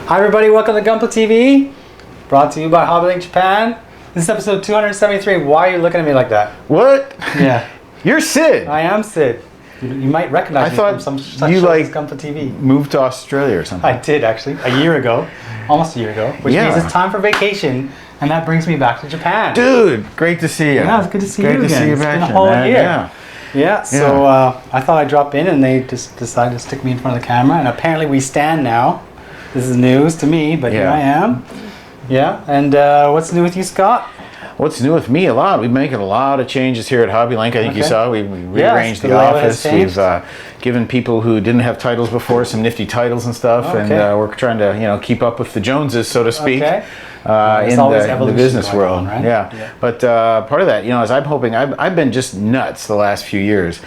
Hi everybody, welcome to Gunpla TV, brought to you by HobbyLink Japan. This is episode 273. Why are you looking at me like that? What? Yeah. You're Sid. I am Sid. You might recognize me from some such you show like as Gunpla TV. moved to Australia or something. I did actually, a year ago, almost a year ago, which means it's time for vacation, and that brings me back to Japan. Dude, great to see you. Yeah, it's good to see you again. again. See you It's back been a whole year. Yeah. So I thought I'd drop in, and they just decided to stick me in front of the camera, and apparently we stand now. This is news to me, but here I am. Yeah, and what's new with you, Scott? What's new with me? A lot. We've been making a lot of changes here at HobbyLink. I think you saw. We rearranged the office. We've given people who didn't have titles before some nifty titles and stuff, and we're trying to keep up with the Joneses, so to speak. In the business world, right? Yeah. But part of that, is I'm hoping I've been just nuts the last few years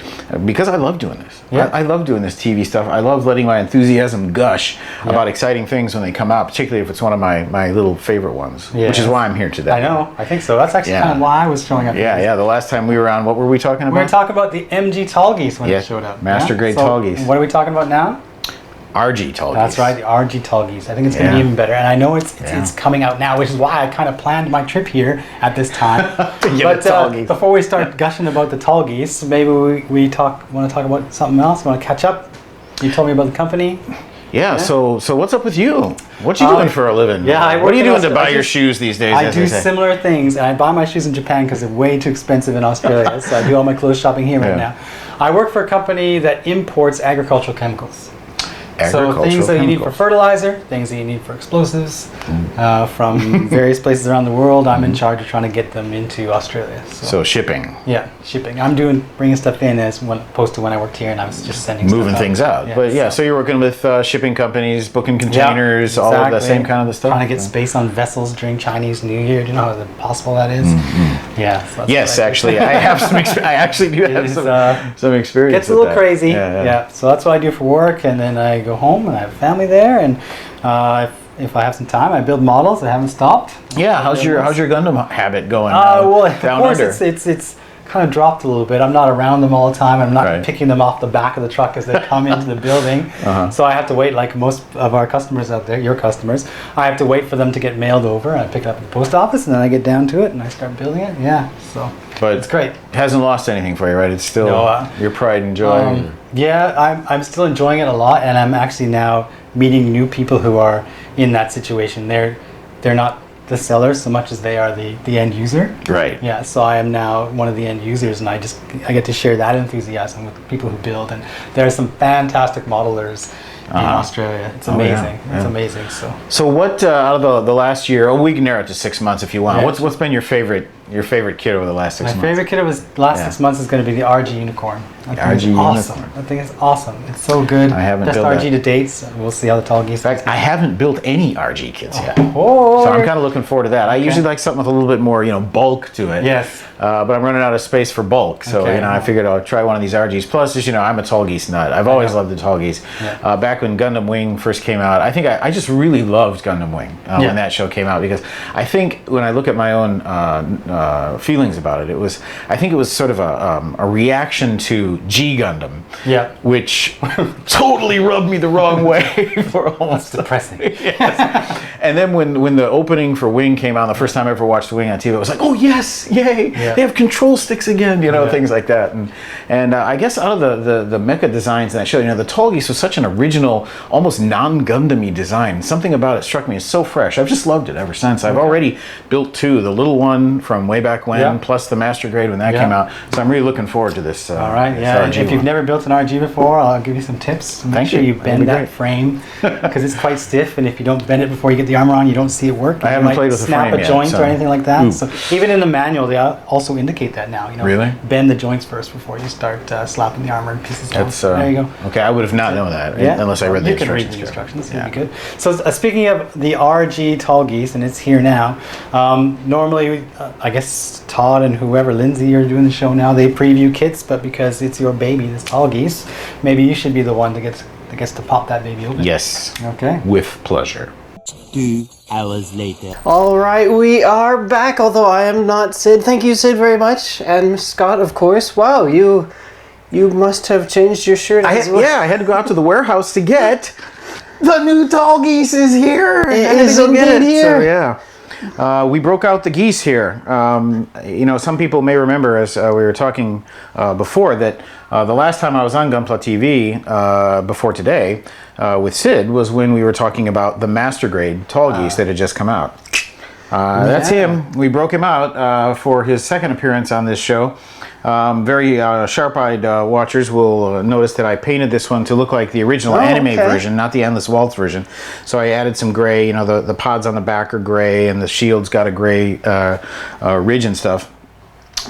because I love doing this. I love doing this TV stuff. I love letting my enthusiasm gush about exciting things when they come out, particularly if it's one of my little favorite ones, which is why I'm here today. I know. I think so. That's actually kind of why I was showing up. Yeah. The last time we were on, what were we talking about? We were talking about the MG Tallgeese when it showed up. Master grade Tallgeese. What are we talking about now? RG Tallgeese. That's right, the RG Tallgeese. I think it's going to be even better, and I know it's coming out now, which is why I kind of planned my trip here at this time. But before we start gushing about the Tallgeese, maybe we want to talk about something else. Want to catch up? You told me about the company. Yeah. So what's up with you? What you doing for a living? Yeah. What are you doing to buy your shoes these days? I do similar things, and I buy my shoes in Japan because they're way too expensive in Australia. So I do all my clothes shopping here right now. I work for a company that imports agricultural chemicals. So things that you need for fertilizer, things that you need for explosives, from various places around the world. I'm in charge of trying to get them into Australia. So shipping. Yeah, shipping. I'm bringing stuff in as opposed to when I worked here, and I was just moving things out. So you're working with shipping companies, booking containers, all of that same kind of stuff. Trying to get space on vessels during Chinese New Year. Do you know how possible that is? Yeah. So yes, actually, I have some. I actually do have some experience. Gets a little crazy. Yeah. So that's what I do for work, and then I go home and I have family there, and if I have some time, I build models. I haven't stopped. Yeah, how's your Gundam habit going? Well, of course, it's kind of dropped a little bit. I'm not around them all the time. I'm not picking them off the back of the truck as they come into the building. So I have to wait, like most of our customers out there, your customers. I have to wait for them to get mailed over. I pick it up at the post office, and then I get down to it and I start building it. Yeah, so but it's great. It hasn't lost anything for you, right? It's still your pride and joy. Yeah, I'm still enjoying it a lot, and I'm actually now meeting new people who are in that situation. They're not the sellers so much as they are the end user. Right. Yeah, so I am now one of the end users, and I get to share that enthusiasm with the people who build, and there are some fantastic modelers in Australia. It's amazing. It's amazing. So what out of the last year? We can narrow it to 6 months if you want. What's been your favorite kit over the last 6 months? My favorite kit over the last 6 months is going to be the RG Unicorn. I think it's awesome. I think it's awesome. It's so good. I haven't built RG to date. So we'll see how the Tallgeese. In fact, I haven't built any RG kits yet. Oh, so I'm kind of looking forward to that. I usually like something with a little bit more, bulk to it. Yes. But I'm running out of space for bulk, so I figured I'll try one of these RGs. Plus, as you know, I'm a Tallgeese nut. I've always loved the Tallgeese. Yeah. Back when Gundam Wing first came out, I think I just really loved Gundam Wing when that show came out, because I think when I look at my own feelings about it, I think it was sort of a reaction to G Gundam, which totally rubbed me the wrong way for almost depressing. Yes. And then when the opening for Wing came out, the first time I ever watched Wing on TV, it was like, oh yes, yay! Yeah. They have control sticks again, things like that. And I guess out of the mecha designs in that show, the Tallgeese was such an original, almost non-Gundam-y design. Something about it struck me as so fresh. I've just loved it ever since. I've already built 2, the little one from way back when, plus the Master Grade when that came out. So I'm really looking forward to this. All right, if you've never built an RG before, I'll give you some tips. Make sure you bend that frame, because it's quite stiff, and if you don't bend it before you get the armor on, you don't see it work. I haven't played with the frame yet. Snap a joint or anything like that. So even in the manual, they also indicate that now. Really? Bend the joints first before you start slapping the armor in pieces down. There you go. Okay, I would have not known that unless I read the instructions. You can read the instructions. It'd be good. So speaking of the RG Tallgeese, and it's here now. Normally, I guess Todd and whoever, Lindsay, are doing the show now. They preview kits, but because it's your baby, this Tallgeese, maybe you should be the one that gets to pop that baby open. Yes. Okay. With pleasure. 2 hours later. All right, we are back, although I am not Sid. Thank you, Sid, very much. And Scott, of course. Wow, you must have changed your shirt as well. Yeah, I had to go out to the warehouse to get The new Tallgeese is here. It is indeed here. So yeah, we broke out the geese here. You know, some people may remember, as we were talking before, that the last time I was on Gunpla TV before today with Sid was when we were talking about the master grade Tallgeese that had just come out. That's him. We broke him out for his second appearance on this show. Very sharp-eyed watchers will notice that I painted this one to look like the original anime version, not the Endless Waltz version. So I added some gray. You know, the pods on the back are gray, and the shield's got a gray ridge and stuff.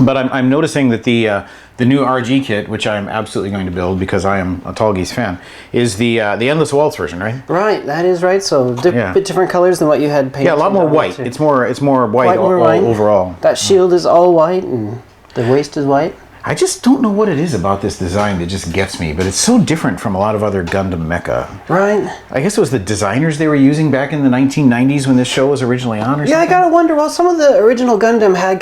But I'm noticing that the new RG kit, which I'm absolutely going to build because I am a Tallgeese fan, is the Endless Waltz version, right? Right, that is right. So bit different colors than what you had painted. Yeah, a lot more white. It's more white overall. That shield is all white, and the waist is white. I just don't know what it is about this design that just gets me, but it's so different from a lot of other Gundam mecha. Right. I guess it was the designers they were using back in the 1990s when this show was originally on or something? Yeah, I gotta wonder, well, some of the original Gundam had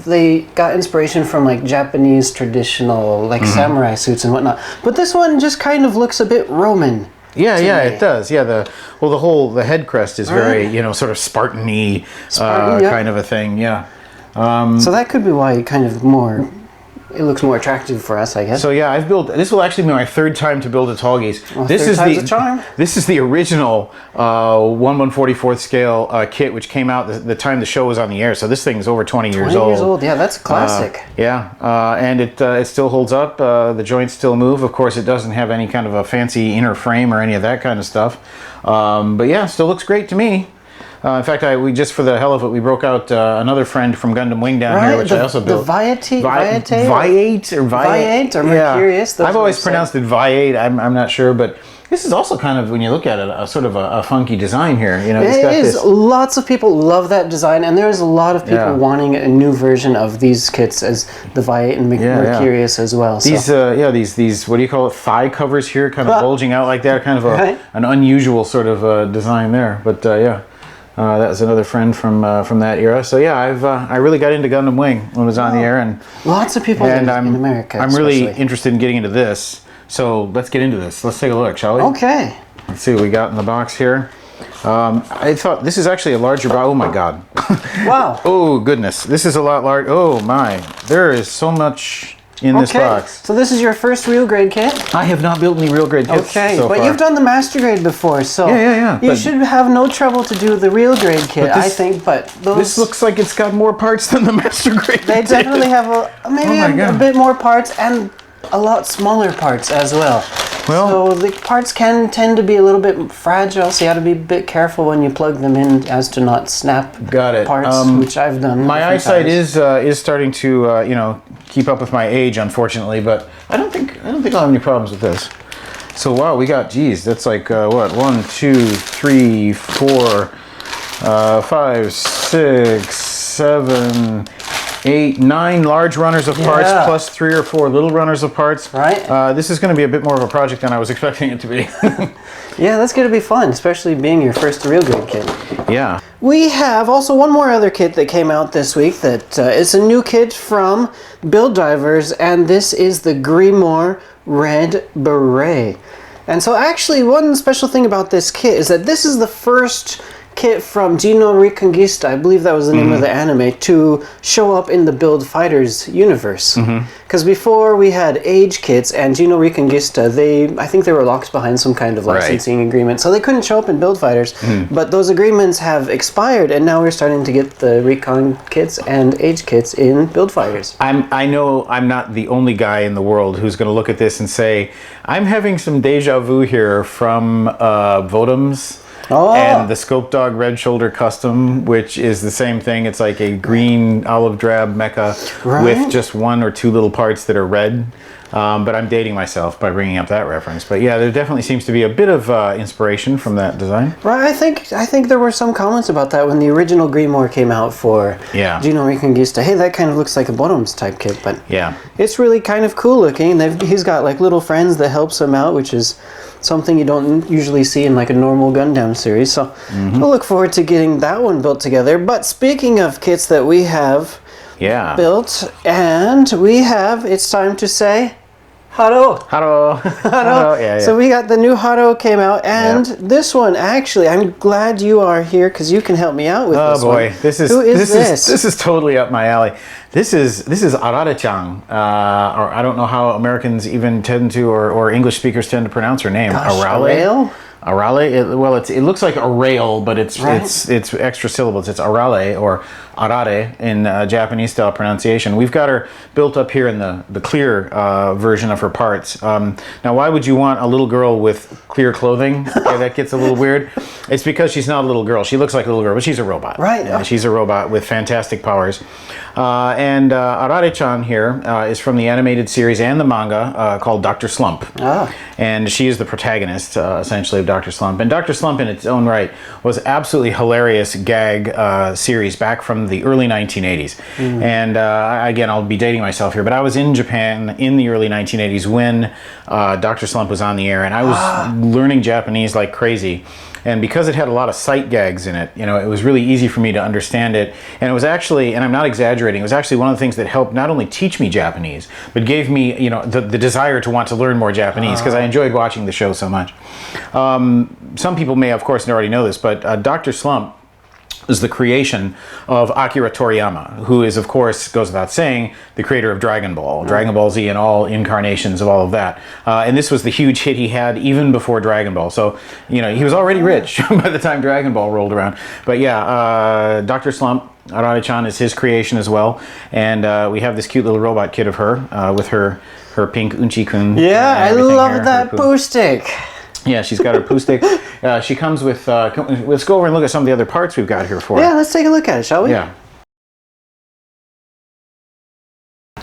they got inspiration from like Japanese traditional like samurai suits and whatnot. But this one just kind of looks a bit Roman. Yeah, it does. Yeah, the head crest is very, you know, sort of Spartan-y kind of a thing, yeah. So that could be why it looks more attractive for us, I guess. So yeah, this will actually be my third time to build a Tallgeese. Well, this time's a charm. This is the original 1/144th scale kit, which came out the time the show was on the air. So this thing is over 20 years old. 20 years old, yeah, that's classic. And it still holds up. The joints still move. Of course, it doesn't have any kind of a fancy inner frame or any of that kind of stuff. But yeah, still looks great to me. In fact, we just for the hell of it, we broke out another friend from Gundam Wing down here, which I also built. The Viate or Mercurius. I've always pronounced it Viate. I'm not sure, but this is also kind of, when you look at it, a sort of a funky design here. You know, it's got this. Lots of people love that design, and there's a lot of people wanting a new version of these kits as the Viate and Mercurius as well. These these what do you call it? Thigh covers here, kind of bulging out like that, kind of an unusual sort of design there. But that was another friend from that era. So yeah, I really got into Gundam Wing when it was on the air, and lots of people in America. I'm really interested in getting into this. So let's get into this. Let's take a look, shall we? Okay. Let's see what we got in the box here. I thought this is actually a larger box. Oh my God! Wow. Oh goodness, this is a lot large. Oh my, there is so much in this box. So this is your first real grade kit? I have not built any real grade kits so far. You've done the master grade before, so you should have no trouble to do the real grade kit, I think. But this looks like it's got more parts than the master grade. They definitely have a bit more parts and a lot smaller parts as well. So the parts can tend to be a little bit fragile, so you have to be a bit careful when you plug them in as to not snap parts, which I've done. My eyesight is starting to keep up with my age, unfortunately, but I don't think I'll have any problems with this. So wow, we got, geez, that's like what, 1, 2, 3, 4, 5, 6, 7, 8, 9 large runners of parts plus 3 or 4 little runners of parts. Right. This is going to be a bit more of a project than I was expecting it to be. Yeah, that's going to be fun, especially being your first real good kit. Yeah. We have also one more other kit that came out this week that is a new kit from Build Divers, and this is the Greimore Red Beret. And so actually one special thing about this kit is that this is the first kit from Gino Reconquista, I believe that was the name of the anime, to show up in the Build Fighters universe. Because before we had Age kits and Gino Reconquista, I think they were locked behind some kind of licensing agreement, so they couldn't show up in Build Fighters. But those agreements have expired, and now we're starting to get the Recon kits and Age kits in Build Fighters. I know I'm not the only guy in the world who's going to look at this and say, I'm having some deja vu here from Vodum's. And the Scope Dog Red Shoulder Custom, which is the same thing. It's like a green olive drab mecha with just 1 or 2 little parts that are red. But I'm dating myself by bringing up that reference. But yeah, there definitely seems to be a bit of inspiration from that design. Right, I think there were some comments about that when the original Grimoire came out for Gino Reconquista. Hey, that kind of looks like a Bottoms type kit, but it's really kind of cool looking. He's got like little friends that helps him out, which is something you don't usually see in like a normal Gundam series. So we'll look forward to getting that one built together. But speaking of kits that we have built, and it's time to say Haro. Haro. Haro. Yeah. So we got the new Haro came out, and this one actually, I'm glad you are here because you can help me out with this one. Oh boy, this is Who is this? This is totally up my alley. This is Arare-chan, or I don't know how Americans even tend to, or English speakers tend to pronounce her name. Arale. Arale. It looks like Arale, but it's extra syllables. It's Arale or Arare in Japanese style pronunciation. We've got her built up here in the clear version of her parts. Now, why would you want a little girl with clear clothing? Okay, that gets a little weird. It's because she's not a little girl. She looks like a little girl, but she's a robot. Right. Yeah, she's a robot with fantastic powers. And Arare-chan here is from the animated series and the manga called Dr. Slump. And she is the protagonist, essentially, of Dr. Slump. And Dr. Slump, in its own right, was absolutely hilarious gag series back from the early 1980s. And again, I'll be dating myself here, but I was in Japan in the early 1980s when Dr. Slump was on the air, and I was learning Japanese like crazy. And because it had a lot of sight gags in it, you know, it was really easy for me to understand it. And it was actually, and I'm not exaggerating, it was actually one of the things that helped not only teach me Japanese, but gave me, you know, the desire to want to learn more Japanese because I enjoyed watching the show so much. Some people may, of course, already know this, but Dr. Slump is the creation of Akira Toriyama, who is, of course, goes without saying, the creator of Dragon Ball, Dragon Ball Z, and all incarnations of all of that. And this was the huge hit he had even before Dragon Ball. So, you know, he was already rich by the time Dragon Ball rolled around. But yeah, Dr. Slump, Arare-chan is his creation as well. And we have this cute little robot kit of her with her pink Unchi-kun. Yeah, I love that poo stick. Yeah, she's got her poo stick. She comes with, let's go over and look at some of the other parts we've got here for her. Yeah, let's take a look at it, shall we? Yeah.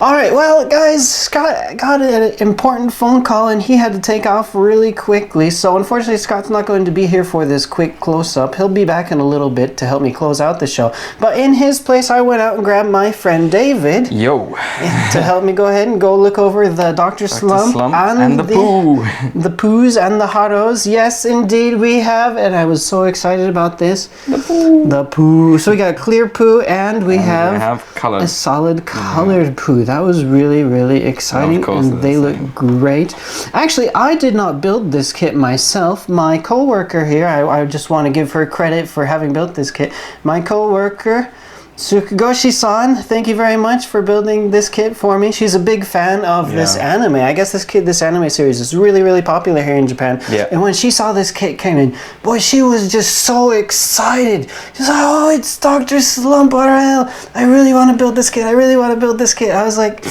All right, well, guys, Scott got an important phone call and he had to take off really quickly. So unfortunately, Scott's not going to be here for this quick close-up. He'll be back in a little bit to help me close out the show. But in his place, I went out and grabbed my friend David. Yo. To help me go ahead and go look over the Dr. Slump and the poo. The poos and the Haros. Yes, indeed, we have. And I was so excited about this. The poo. So we got a clear poo and we have colored. A solid colored poo. That was really, really exciting, and they look great. Actually, I did not build this kit myself. My co-worker here, I just want to give her credit for having built this kit. My co-worker, Tsukugoshi-san, thank you very much for building this kit for me. She's a big fan of this anime. I guess this anime series is really, really popular here in Japan. Yeah. And when she saw this kit came in, boy, she was just so excited. She's like, oh, it's Dr. Slump Arale. I really want to build this kit. I really want to build this kit. I was like,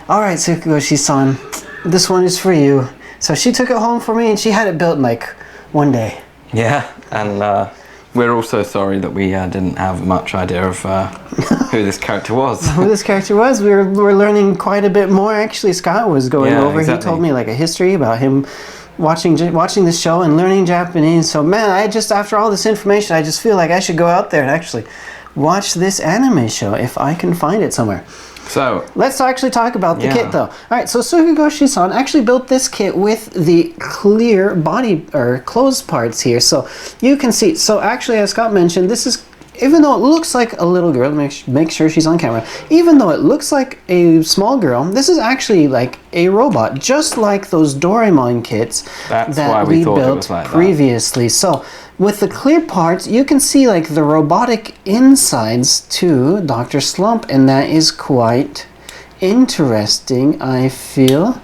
all right, Tsukugoshi-san, this one is for you. So she took it home for me and she had it built in like one day. Yeah, and we're also sorry that we didn't have much idea of who this character was. Who this character was. We were learning quite a bit more. Actually, Scott was going over. Exactly. He told me like a history about him watching the show and learning Japanese. So man, after all this information, I just feel like I should go out there and actually watch this anime show if I can find it somewhere. So let's actually talk about the kit though. All right, so Tsukugoshi-san actually built this kit with the clear body or clothes parts here. So you can see, so actually as Scott mentioned, this is, even though it looks like a little girl, make sure she's on camera, even though it looks like a small girl, this is actually like a robot, just like those Doraemon kits that we built previously. So with the clear parts, you can see like the robotic insides to Dr. Slump, and that is quite interesting, I feel.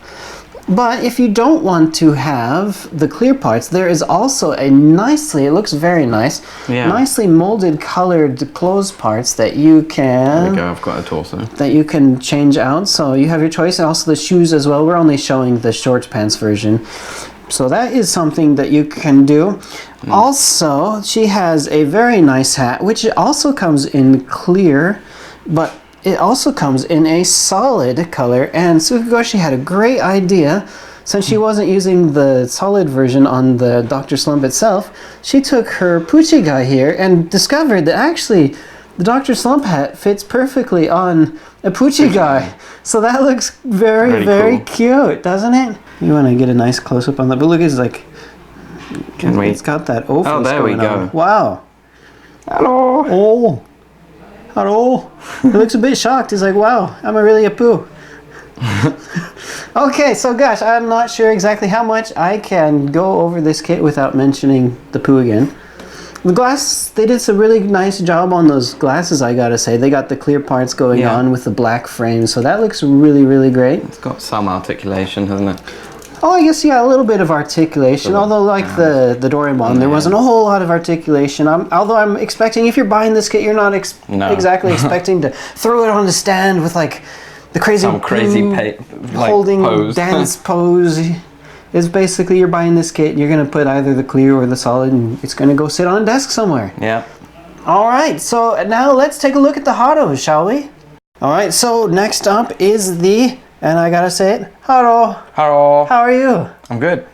But if you don't want to have the clear parts, there is also a it looks very nice, nicely molded colored clothes parts that you can... There we go, I've got a torso. That you can change out, so you have your choice, and also the shoes as well. We're only showing the short pants version. So that is something that you can do. Also, she has a very nice hat, which also comes in clear, but it also comes in a solid color. And Tsukugoshi had a great idea. Since she wasn't using the solid version on the Dr. Slump itself, she took her Puchigai here and discovered that actually the Dr. Slump hat fits perfectly on a Puchigai. So that looks very, very cute, doesn't it? You want to get a nice close-up on that, but look, it's like, it's got that O face. Oh, there we go. On. Wow. Hello. Oh. Hello. He looks a bit shocked. He's like, wow, I'm really a poo. Okay, so gosh, I'm not sure exactly how much I can go over this kit without mentioning the poo again. The glass, they did some really nice job on those glasses, I gotta say. They got the clear parts going on with the black frame, so that looks really, really great. It's got some articulation, hasn't it? Oh, I guess, yeah, a little bit of articulation, although like the Doraemon, there wasn't a whole lot of articulation. Although I'm expecting, if you're buying this kit, you're not exactly expecting to throw it on the stand with like the crazy, holding pose. dance pose. Is basically you're buying this kit, you're going to put either the clear or the solid, and it's going to go sit on a desk somewhere. Yeah. All right, so now let's take a look at the Haros, shall we? All right, so next up is the, and I gotta say it, Haro. Haro. How are you? I'm good.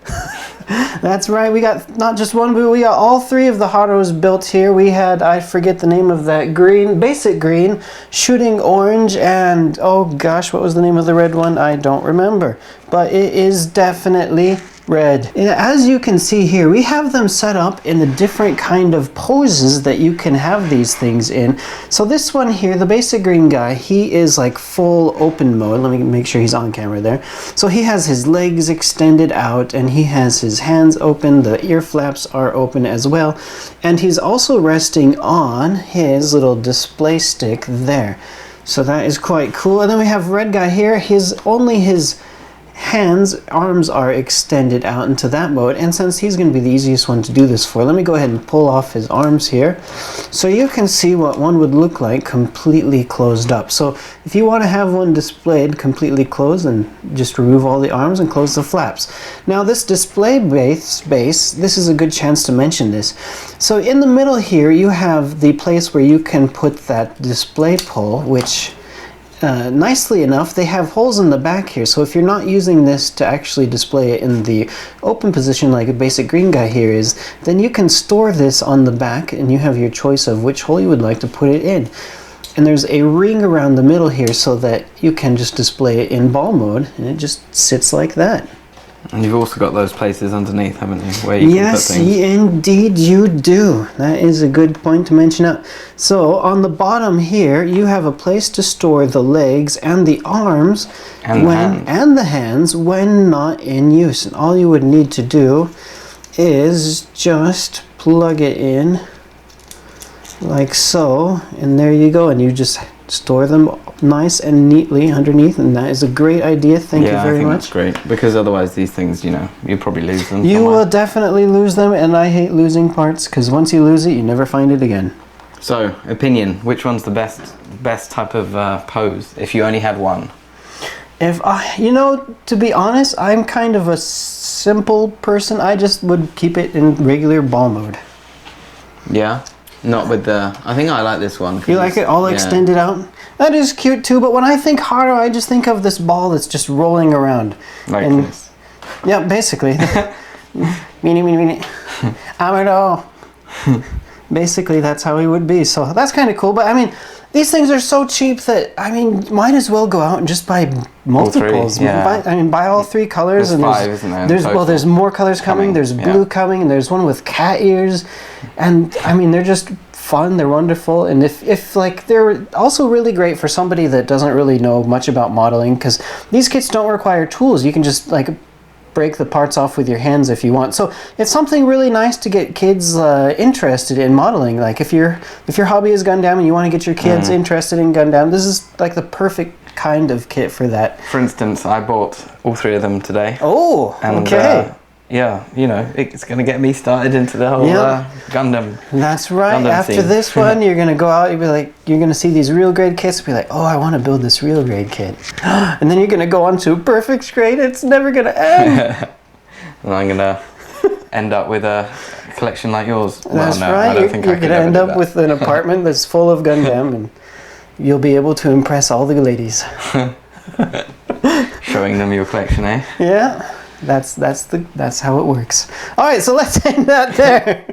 That's right, we got not just one, but we got all three of the Haros built here. We had, I forget the name of that green, basic green, shooting orange, and oh gosh, what was the name of the red one? I don't remember, but it is definitely red. As you can see here, we have them set up in the different kind of poses that you can have these things in. So this one here, the basic green guy, he is like full open mode. Let me make sure he's on camera there. So he has his legs extended out and he has his hands open, the ear flaps are open as well, and he's also resting on his little display stick there. So that is quite cool. And then we have red guy here, only his arms are extended out into that mode, and since he's going to be the easiest one to do this for, let me go ahead and pull off his arms here so you can see what one would look like completely closed up. So if you want to have one displayed completely closed, then just remove all the arms and close the flaps. Now this display base, this is a good chance to mention this. So in the middle here you have the place where you can put that display pole, which nicely enough, they have holes in the back here, so if you're not using this to actually display it in the open position like a basic green guy here is, then you can store this on the back and you have your choice of which hole you would like to put it in. And there's a ring around the middle here so that you can just display it in ball mode, and it just sits like that. And you've also got those places underneath, haven't you? Where you can put things. Yes, indeed you do. That is a good point to mention up. So on the bottom here, you have a place to store the legs and the arms and the hands when not in use. And all you would need to do is just plug it in like so, and there you go. And you just store them nice and neatly underneath, and that is a great idea. Thank you very much. That's great, because otherwise these things, you know, you'll probably lose them. You will definitely lose them, and I hate losing parts because once you lose it, you never find it again. So, opinion, which one's the best type of pose if you only had one? You know, to be honest, I'm kind of a simple person. I just would keep it in regular ball mode. Yeah? Not with the... I think I like this one. You like it all extended out? That is cute too, but when I think Haro, I just think of this ball that's just rolling around. Like this? Yeah, basically. Meanie. Amado. Basically, that's how he would be. So that's kind of cool, but I mean, these things are so cheap that, I mean, might as well go out and just buy multiples. Buy all three colors. There's five, isn't there? There's more colors coming. There's blue coming, and there's one with cat ears. And, I mean, they're just fun. They're wonderful. And if like, they're also really great for somebody that doesn't really know much about modeling, because these kits don't require tools. You can just, like, break the parts off with your hands if you want. So it's something really nice to get kids interested in modeling. Like if your hobby is Gundam and you want to get your kids interested in Gundam, this is like the perfect kind of kit for that. For instance, I bought all three of them today. Oh, and, okay. Yeah, you know, it's going to get me started into the whole Gundam. That's right. Gundam After scene. this one, you're going to go out, you're going to see these real grade kits and be like, oh, I want to build this real grade kit. And then you're going to go on to perfect grade. It's never going to end. And I'm going to end up with a collection like yours. That's well, no, right. I don't think you're going to end up that. with an apartment that's full of Gundam, and you'll be able to impress all the ladies. Showing them your collection, eh? Yeah. That's how it works. All right, so let's end that there.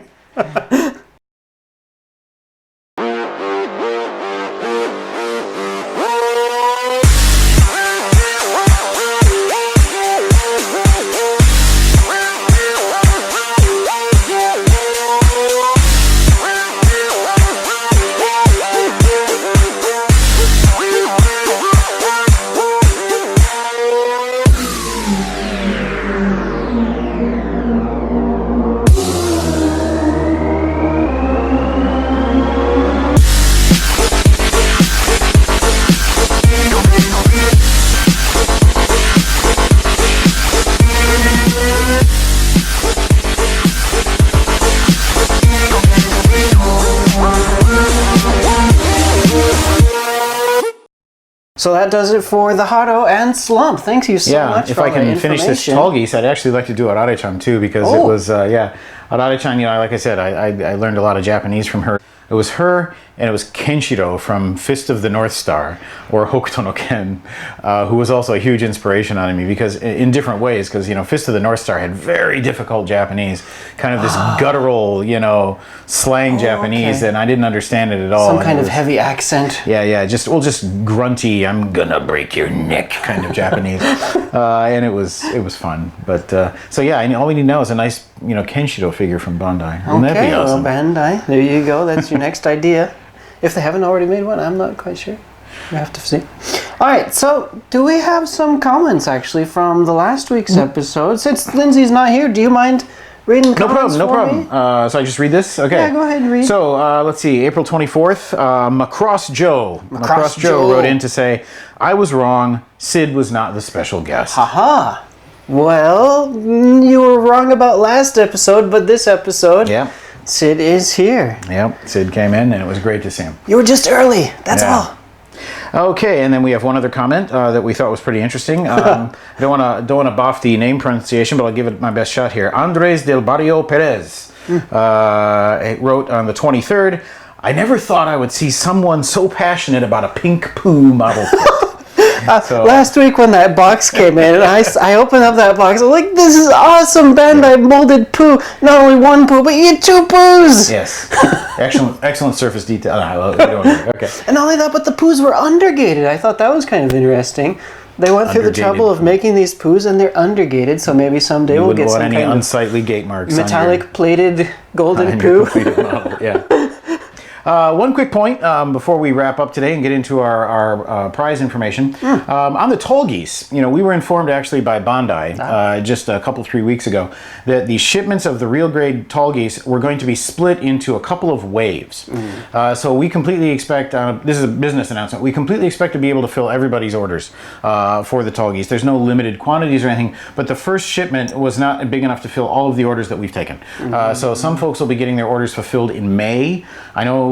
So that does it for the Haro and Slump. Thank you so much if for I all the can finish this information. Tallgeese, I'd actually like to do Arare-chan too, because it was, Arare-chan, like I said, I learned a lot of Japanese from her. It was her, and it was Kenshiro from Fist of the North Star, or Hokuto no Ken, who was also a huge inspiration on me, because in different ways, because, Fist of the North Star had very difficult Japanese, kind of this guttural, slang Japanese, and I didn't understand it at all. Some kind of heavy accent. Yeah, just grunty, I'm gonna break your neck kind of Japanese. And it was fun. But, all we need now is a nice, Kenshiro figure from Bandai. Wouldn't that be awesome? Well, Bandai, there you go. That's your next idea. If they haven't already made one, I'm not quite sure. We have to see. All right, so do we have some comments actually from the last week's episode? Since Lindsay's not here, do you mind reading comments No for problem. me? So I just read this? Okay. Yeah, go ahead and read. So let's see, April 24th, Macross Joe. Macross Joe wrote in to say, I was wrong, Sid was not the special guest. Haha. Well, you were wrong about last episode, but this episode, Yep. Sid is here. Yep, Sid came in and it was great to see him. You were just early, that's Yeah. all. Okay, and then we have one other comment that we thought was pretty interesting. I don't want to boff the name pronunciation, but I'll give it my best shot here. Andres del Barrio Perez wrote on the 23rd, I never thought I would see someone so passionate about a pink poo model kit. Last week when that box came in, and I opened up that box, I'm like, this is awesome, Bandai molded poo. Not only one poo, but you get two poos. Yes. Excellent surface detail. Okay. And not only that, but the poos were undergated. I thought that was kind of interesting. They went through the trouble of making these poos, and they're undergated, so maybe someday we'll get some any kind unsightly gate marks of metallic plated golden poo. Yeah. One quick point before we wrap up today and get into our prize information. On the Tallgeese, we were informed actually by Bandai just a couple, 3 weeks ago that the shipments of the real grade Tallgeese were going to be split into a couple of waves. So we completely expect, this is a business announcement, we completely expect to be able to fill everybody's orders for the Tallgeese. There's no limited quantities or anything, but the first shipment was not big enough to fill all of the orders that we've taken. So some folks will be getting their orders fulfilled in May. I know,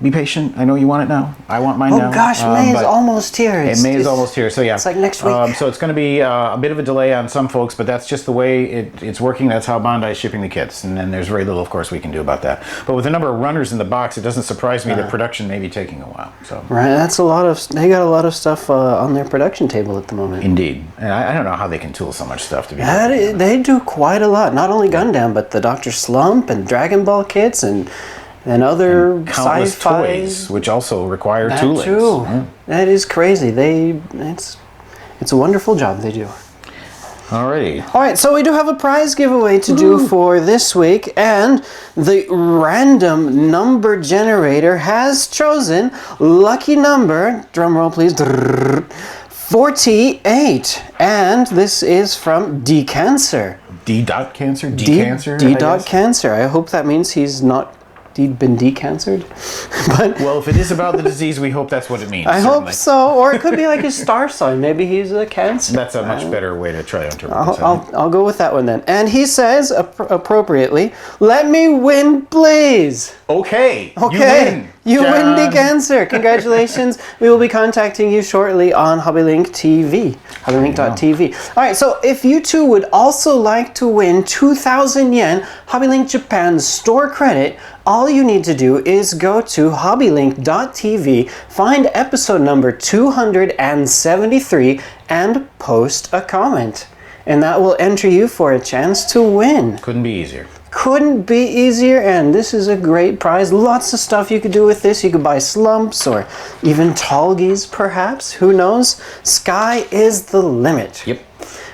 be patient. I know you want it now. I want mine now. Oh gosh, May is almost here. May is almost here. So yeah, it's like next week. So it's going to be a bit of a delay on some folks, but that's just the way it's working. That's how Bandai is shipping the kits, and then there's very little, of course, we can do about that. But with the number of runners in the box, it doesn't surprise me that production may be taking a while. So right, that's a lot of. They got a lot of stuff on their production table at the moment. Indeed, and I don't know how they can tool so much stuff to be. They do quite a lot. Not only Gundam, but the Dr. Slump and Dragon Ball kits and other countless sci-fi toys, which also require tooling. Too. Yeah. That is crazy. It's a wonderful job they do. Alrighty. All right, so we do have a prize giveaway to do for this week, and the random number generator has chosen lucky number, drum roll please, 48, and this is from D Cancer. D.Cancer? D-Cancer? D.Cancer. I hope that means he's not been decancered. But well, if it is about the disease, we hope that's what it means. I certainly. hope so. Or it could be like his star sign. Maybe he's a Cancer. That's a much better way to try to interpret this. I'll go with that one then. And he says, appropriately, let me win, please. Okay. Okay. You win the cancer. Congratulations. We will be contacting you shortly on HobbyLink TV. HobbyLink.tv. All right, so if you too would also like to win 2,000 yen HobbyLink Japan's store credit, all you need to do is go to hobbylink.tv, find episode number 273, and post a comment. And that will enter you for a chance to win. Couldn't be easier. Couldn't be easier, and this is a great prize. Lots of stuff you could do with this. You could buy slumps or even Tallgeese, perhaps. Who knows? Sky is the limit. Yep.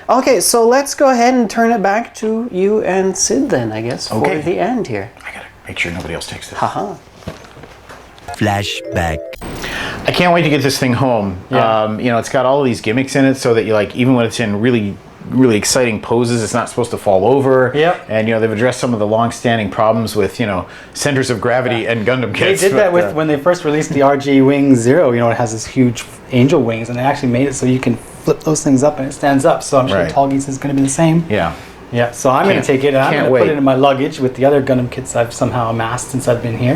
Okay, so let's go ahead and turn it back to you and Sid then, I guess, for the end here. I gotta make sure nobody else takes this. Haha. Flashback. I can't wait to get this thing home. Yeah. It's got all of these gimmicks in it so that you even when it's in really exciting poses, it's not supposed to fall over. Yep. And they've addressed some of the long-standing problems with centers of gravity and Gundam kits. They did that with when they first released the RG Wing Zero. It has this huge angel wings, and they actually made it so you can flip those things up and it stands up. So I'm sure Right. Tallgeese is going to be the same. Yeah. Yeah, so I'm going to take it and I'm going to put it in my luggage with the other Gundam kits I've somehow amassed since I've been here.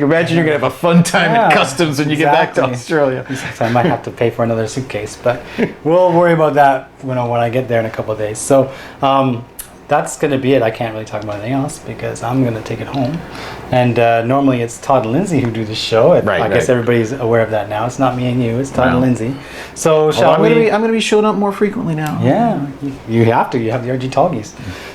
Imagine you're going to have a fun time at customs when you get back to Australia. So I might have to pay for another suitcase, but we'll worry about that when I get there in a couple of days. So that's going to be it. I can't really talk about anything else because I'm going to take it home. And normally it's Todd and Lindsay who do the show. I guess everybody's aware of that now. It's not me and you. It's Todd and Lindsay. So I'm going to be showing up more frequently now. Yeah, you have to. You have the RG Tallgeese.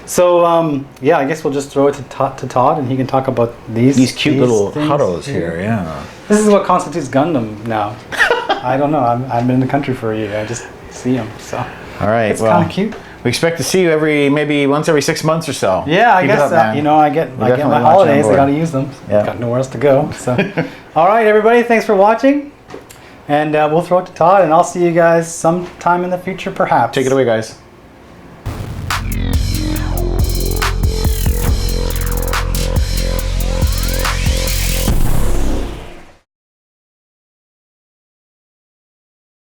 So yeah, I guess we'll just throw it to Todd and he can talk about these cute little things Haros here. Yeah. This is what constitutes Gundam now. I don't know. I've been in the country for a year. I just see them. So all right. It's kind of cute. We expect to see you maybe once every 6 months or so. Yeah, I guess I get my holidays. I got to use them. Yeah. Got nowhere else to go. So, all right, everybody, thanks for watching, and we'll throw it to Todd, and I'll see you guys sometime in the future, perhaps. Take it away, guys.